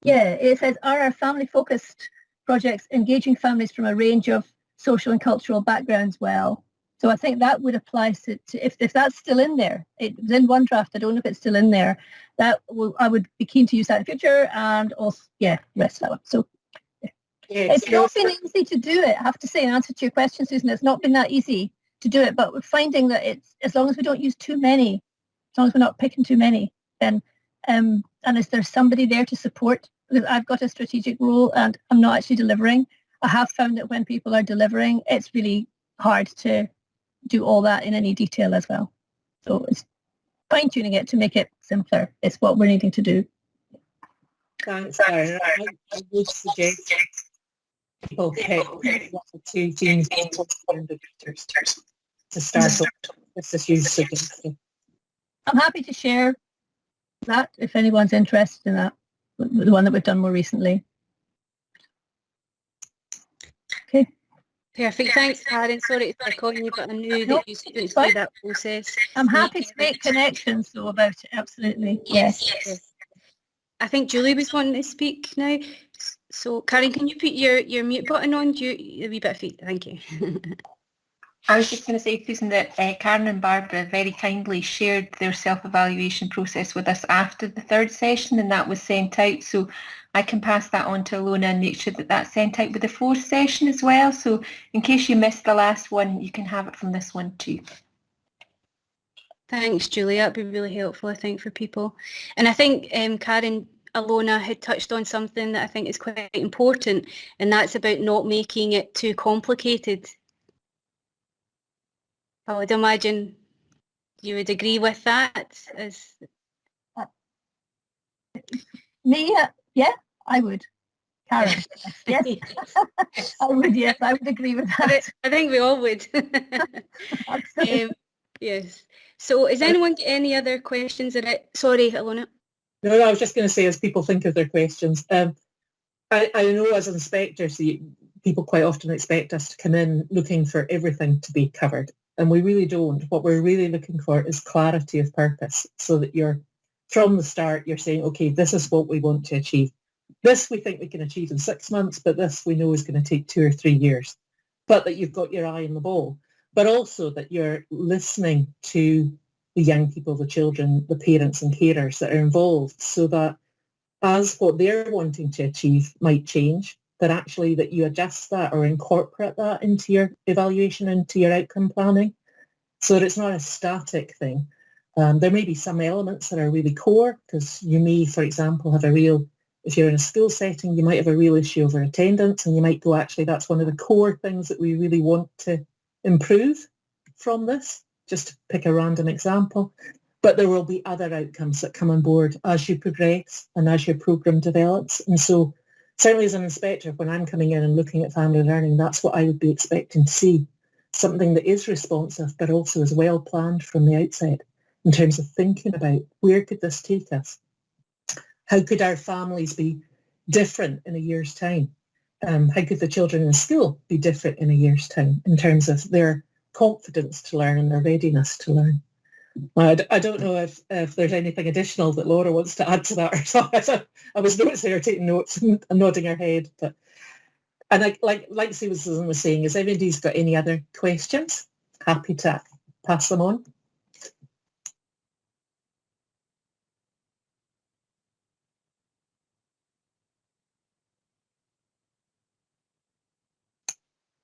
It says, are our family-focused projects engaging families from a range of social and cultural backgrounds well? So I think that would apply to if that's still in there. It was in one draft. I don't know if it's still in there. I would be keen to use that in future, and also, the rest of that one. So it's not been easy to do it, I have to say, in answer to your question, Susan. It's not been that easy to do it, but we're finding that it's, as long as we don't use too many, as long as we're not picking too many, then and is there somebody there to support? Because I've got a strategic role and I'm not actually delivering. I have found that when people are delivering, it's really hard to do all that in any detail as well. So it's fine-tuning it to make it simpler. It's what we're needing to do. Thanks, Karen. I would suggest people pick 1 or 2 teams to start off. This is your suggestion. I'm happy to share that if anyone's interested in that, the one that we've done more recently. Okay. Perfect. Thanks, Karen. Sorry to pick on you, but I knew that you went through that process. I'm happy to make connections, though, about it. Absolutely. Yes. I think Julie was wanting to speak now. So, Karen, can you put your mute button on? A wee bit of feedback. Thank you. I was just going to say, Susan, that Karen and Barbara very kindly shared their self-evaluation process with us after the third session, and that was sent out. So I can pass that on to Alona and make sure that that's sent out with the fourth session as well. So in case you missed the last one, you can have it from this one too. Thanks, Julie. That'd be really helpful, I think, for people. And I think Karen, Alona had touched on something that I think is quite important, and that's about not making it too complicated. I would imagine you would agree with that. Me? Yeah, I would. Karen? Yes. I would, yes, I would agree with that. I think we all would. Yes. So is anyone got any other questions? Sorry, Alona. No, I was just going to say, as people think of their questions, I know as inspectors, people quite often expect us to come in looking for everything to be covered, and we really don't. What we're really looking for is clarity of purpose, so that you're, from the start, you're saying, okay, this is what we want to achieve. This we think we can achieve in 6 months, but this we know is going to take 2 or 3 years. But that you've got your eye on the ball, but also that you're listening to the young people, the children, the parents and carers that are involved, so that as what they're wanting to achieve might change, that actually that you adjust that or incorporate that into your evaluation, into your outcome planning, so that it's not a static thing. There may be some elements that are really core, because you may, for example, have a real, if you're in a school setting, you might have a real issue over attendance, and you might go, actually, that's one of the core things that we really want to improve from this, just to pick a random example. But there will be other outcomes that come on board as you progress and as your programme develops. And so certainly as an inspector, when I'm coming in and looking at family learning, that's what I would be expecting to see. Something that is responsive, but also is well planned from the outset in terms of thinking about where could this take us? How could our families be different in a year's time? How could the children in school be different in a year's time in terms of their confidence to learn and their readiness to learn? I don't know if there's anything additional that Laura wants to add to that or so. I was noticing her taking notes and nodding her head. But, and like Susan was saying, if anybody's got any other questions, happy to pass them on.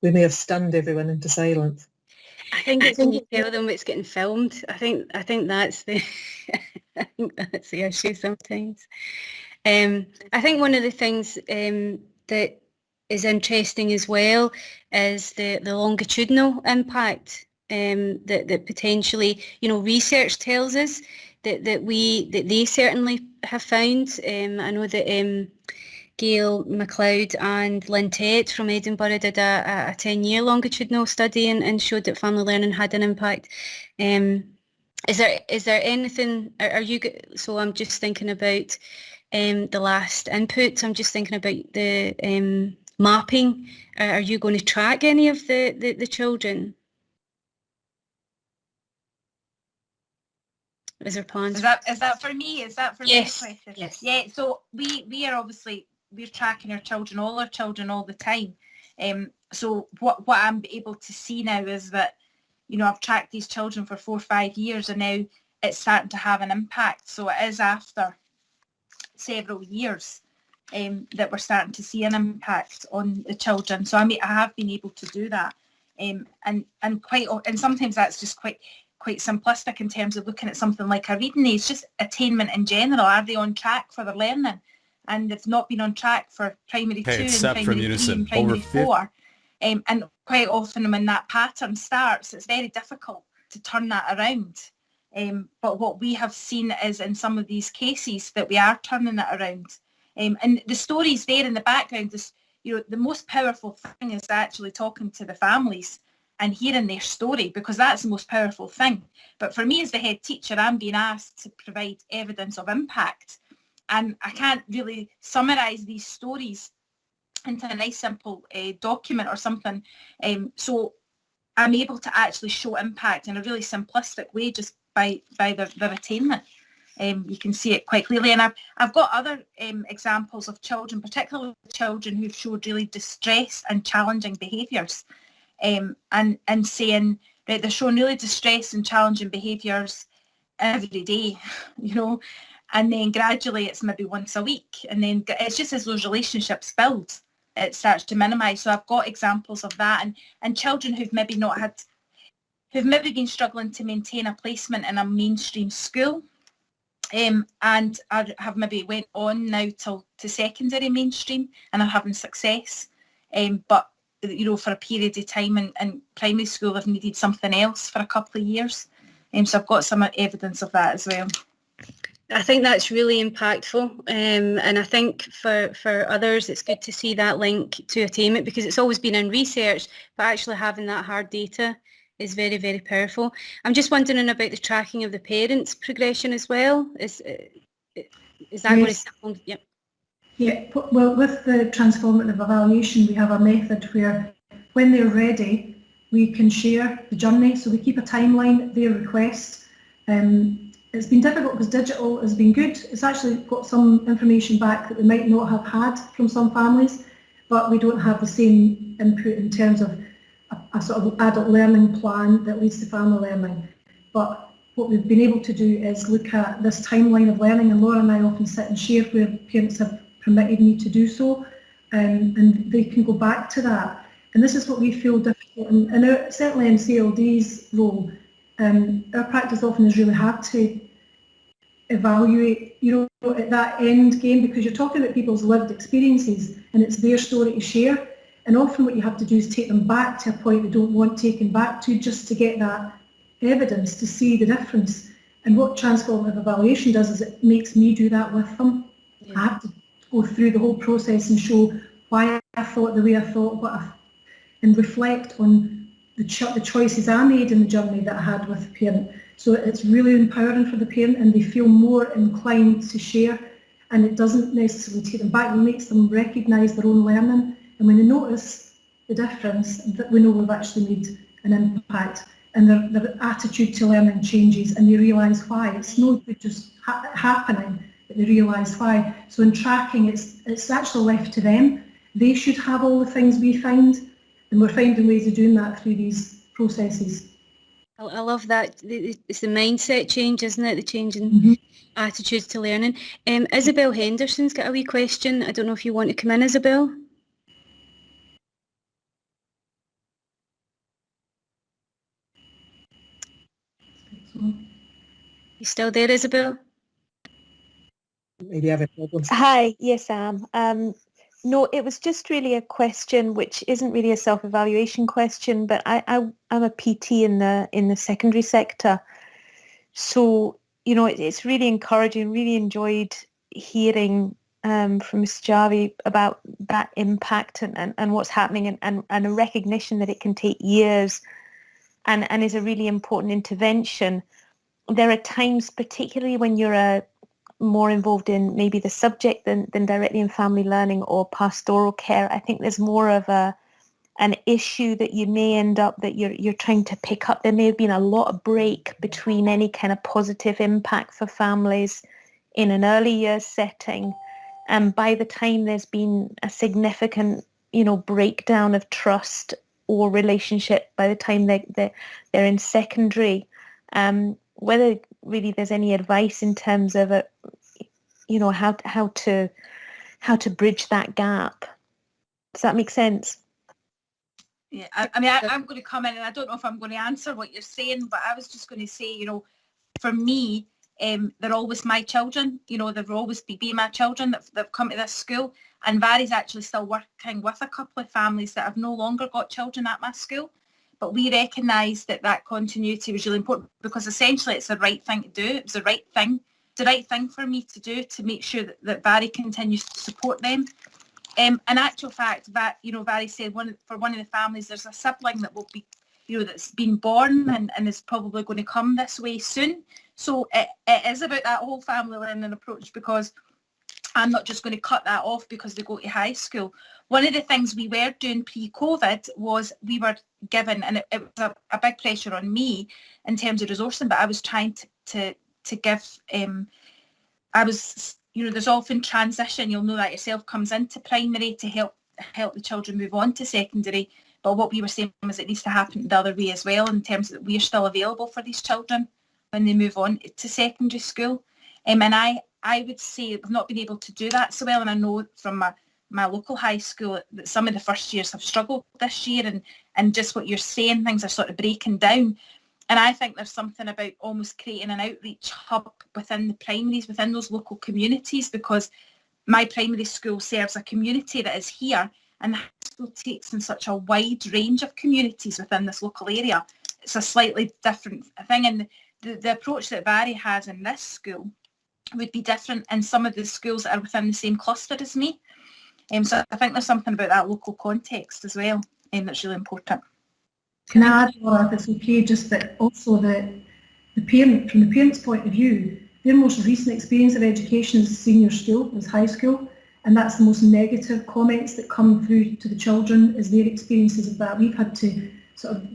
We may have stunned everyone into silence. I think it's when you tell them it's getting filmed. I think that's the I think that's the issue sometimes. I think one of the things that is interesting as well is the longitudinal impact that potentially, research tells us that they certainly have found. I know that Gail MacLeod and Lynn Tett from Edinburgh did a 10-year longitudinal study and showed that family learning had an impact. Is there anything, so I'm just thinking about the last input, I'm just thinking about the mapping. Are you going to track any of the children? Is there plans? Is that for me? Is that for yes. me? Question? Yes. Yeah. So we are obviously, we're tracking all our children all the time. So what I'm able to see now is that, I've tracked these children for 4 or 5 years, and now it's starting to have an impact. So it is after several years that we're starting to see an impact on the children. So I have been able to do that, and sometimes that's just quite simplistic in terms of looking at something like a reading age, just attainment in general. Are they on track for their learning? And they've not been on track for primary 2 and primary 3 and primary 4. And quite often when that pattern starts, it's very difficult to turn that around. But what we have seen is in some of these cases that we are turning it around. And the stories there in the background is, the most powerful thing is actually talking to the families and hearing their story, because that's the most powerful thing. But for me as the head teacher, I'm being asked to provide evidence of impact. And I can't really summarise these stories into a nice simple document or something. So I'm able to actually show impact in a really simplistic way just by their attainment. You can see it quite clearly. And I've got other examples of children, particularly children who've showed really distress and challenging behaviours. and saying, right, they're showing really distress and challenging behaviours every day, you know, and then gradually it's maybe once a week, and then it's just as those relationships build, it starts to minimise. So I've got examples of that, and children who've maybe been struggling to maintain a placement in a mainstream school, and have maybe went on now to secondary mainstream and are having success, but you know, for a period of time in primary school have needed something else for a couple of years. So I've got some evidence of that as well. I think that's really impactful, and I think for others it's good to see that link to attainment, because it's always been in research, but actually having that hard data is very, very powerful. I'm just wondering about the tracking of the parents' progression as well. Is that going to sound? Yep. Yeah, well, with the transformative evaluation, we have a method where when they're ready, we can share the journey. So we keep a timeline at their request. It's been difficult because digital has been good. It's actually got some information back that we might not have had from some families, but we don't have the same input in terms of a sort of adult learning plan that leads to family learning. But what we've been able to do is look at this timeline of learning, and Laura and I often sit and share where parents have permitted me to do so, and they can go back to that. And this is what we feel difficult, and certainly in CLD's role, our practice often is really hard to evaluate, you know, at that end game, because you're talking about people's lived experiences and it's their story to share. And often what you have to do is take them back to a point they don't want taken back to, just to get that evidence to see the difference. And what transformative evaluation does is it makes me do that with them. Yeah. I have to go through the whole process and show why I thought the way I thought, and reflect on the choices I made in the journey that I had with the parent. So it's really empowering for the parent, and they feel more inclined to share, and it doesn't necessarily take them back. It makes them recognise their own learning, and when they notice the difference, that we know we've actually made an impact, and their attitude to learning changes, and they realise why. It's not just happening, but they realise why. So in tracking, it's actually left to them. They should have all the things we find, and we're finding ways of doing that through these processes. I love that. It's the mindset change, isn't it? The change in attitudes to learning. Isabel Henderson's got a wee question. I don't know if you want to come in, Isabel. You still there, Isabel? Maybe I have a problem. Hi, yes, I am. No, it was just really a question which isn't really a self-evaluation question, but I'm a PT in the secondary sector. So, you know, it's really encouraging, really enjoyed hearing from Ms. Jarvie about that impact and what's happening, and a recognition that it can take years and is a really important intervention. There are times, particularly when you're more involved in maybe the subject than directly in family learning or pastoral care, I think there's more of an issue that you may end up that you're trying to pick up. There may have been a lot of break between any kind of positive impact for families in an early years setting, and by the time there's been a significant, you know, breakdown of trust or relationship by the time they're in secondary, whether really there's any advice in terms of you know, how to bridge that gap. Does that make sense? Yeah, I mean, I'm going to come in, and I don't know if I'm going to answer what you're saying, but I was just going to say, you know, for me, they're always my children. You know, they'll always be my children that've come to this school. And Barry's actually still working with a couple of families that have no longer got children at my school. But we recognise that continuity was really important, because essentially it's the right thing to do. It was the right thing. It's the right thing for me to do, to make sure that Barry continues to support them. In actual fact, that, you know, Barry said for one of the families, there's a sibling that will be, you know, that's been born and is probably going to come this way soon. So it is about that whole family learning approach, because I'm not just going to cut that off because they go to high school. One of the things we were doing pre-COVID was we were given, and it was a big pressure on me in terms of resourcing, but I was trying to give, I was, you know, there's often transition, you'll know that yourself, comes into primary to help the children move on to secondary. But what we were saying was it needs to happen the other way as well, in terms that we're still available for these children when they move on to secondary school. And I would say we've not been able to do that so well. And I know from my local high school that some of the first years have struggled this year, and just what you're saying, things are sort of breaking down. And I think there's something about almost creating an outreach hub within the primaries, within those local communities, because my primary school serves a community that is here, and the high school takes in such a wide range of communities within this local area. It's a slightly different thing, and the approach that Barry has in this school would be different in some of the schools that are within the same cluster as me. So I think there's something about that local context as well that's really important. Can I add, Laura, if it's okay, just that also the parent, from the parent's point of view, their most recent experience of education is senior school, is high school, and that's the most negative comments that come through to the children, is their experiences of that. We've had to sort of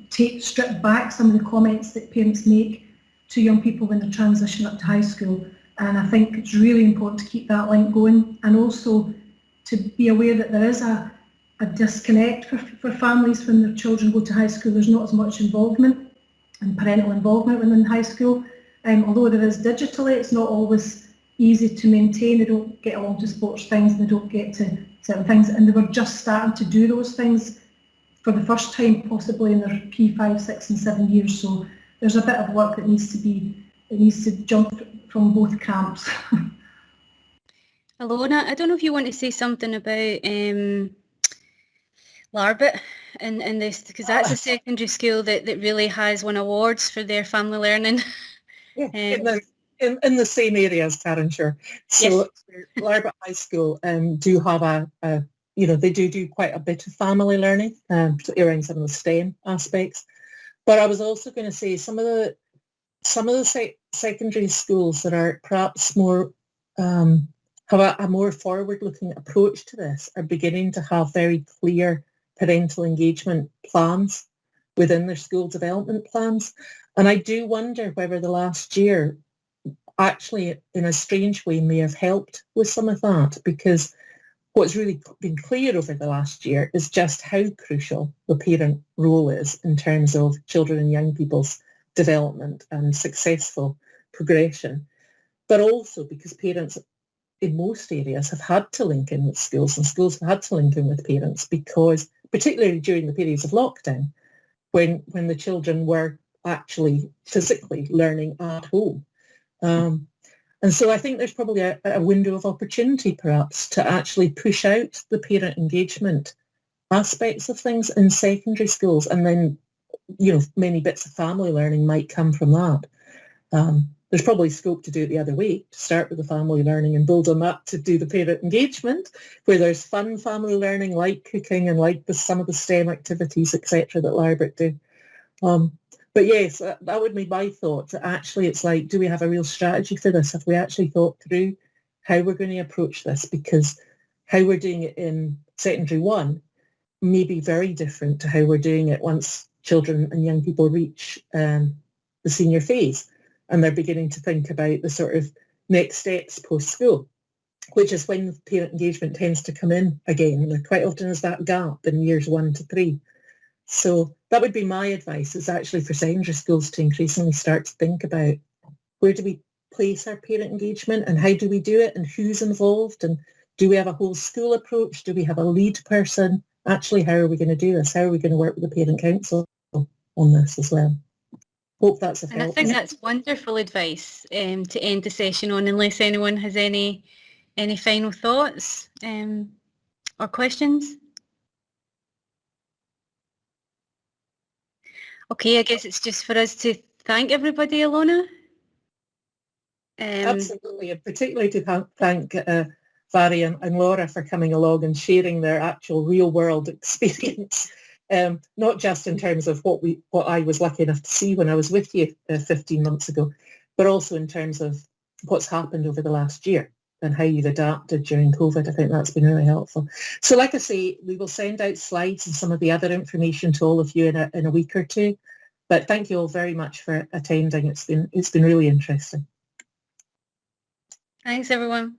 strip back some of the comments that parents make to young people when they're transitioning up to high school, and I think it's really important to keep that link going, and also to be aware that there is a disconnect for families when their children go to high school. There's not as much involvement and parental involvement within high school. Although there is digitally, it's not always easy to maintain. They don't get along to sports things, and they don't get to certain things, and they were just starting to do those things for the first time possibly in their P5, 6 and 7 years. So there's a bit of work that needs to jump from both camps. Alona, I don't know if you want to say something about Larbert and this, because that's a secondary school that really has won awards for their family learning. Yeah, in the same area as Carrinshaw. So yes. Larbert High School do have they do quite a bit of family learning, particularly around some of the STEM aspects. But I was also going to say some of the secondary schools that are perhaps more have a more forward-looking approach to this are beginning to have very clear parental engagement plans within their school development plans. And I do wonder whether the last year actually, in a strange way, may have helped with some of that, because what's really been clear over the last year is just how crucial the parent role is in terms of children and young people's development and successful progression, but also because parents in most areas have had to link in with schools, and schools have had to link in with parents, because particularly during the periods of lockdown, when the children were actually physically learning at home. And so I think there's probably a window of opportunity perhaps to actually push out the parent engagement aspects of things in secondary schools, and then, many bits of family learning might come from that. There's probably scope to do it the other way, to start with the family learning and build on that to do the parent engagement, where there's fun family learning like cooking and like some of the STEM activities, etc., that Larbert do. But yes, that would be my thought. Actually, it's like, do we have a real strategy for this? Have we actually thought through how we're going to approach this? Because how we're doing it in secondary 1 may be very different to how we're doing it once children and young people reach the senior phase, and they're beginning to think about the sort of next steps post-school, which is when parent engagement tends to come in again. And there quite often is that gap in years 1 to 3. So that would be my advice, is actually for secondary schools to increasingly start to think about, where do we place our parent engagement and how do we do it and who's involved, and do we have a whole school approach? Do we have a lead person? Actually, how are we going to do this? How are we going to work with the parent council on this as well? Hope that's of help. And I think that's wonderful advice to end the session on, unless anyone has any final thoughts or questions. Okay, I guess it's just for us to thank everybody, Alona. Absolutely, and particularly to thank Barry and Laura for coming along and sharing their actual real-world experience, not just in terms of what I was lucky enough to see when I was with you 15 months ago, but also in terms of what's happened over the last year and how you've adapted during COVID. I think that's been really helpful. So like I say, we will send out slides and some of the other information to all of you in a week or two. But thank you all very much for attending. It's been really interesting. Thanks, everyone.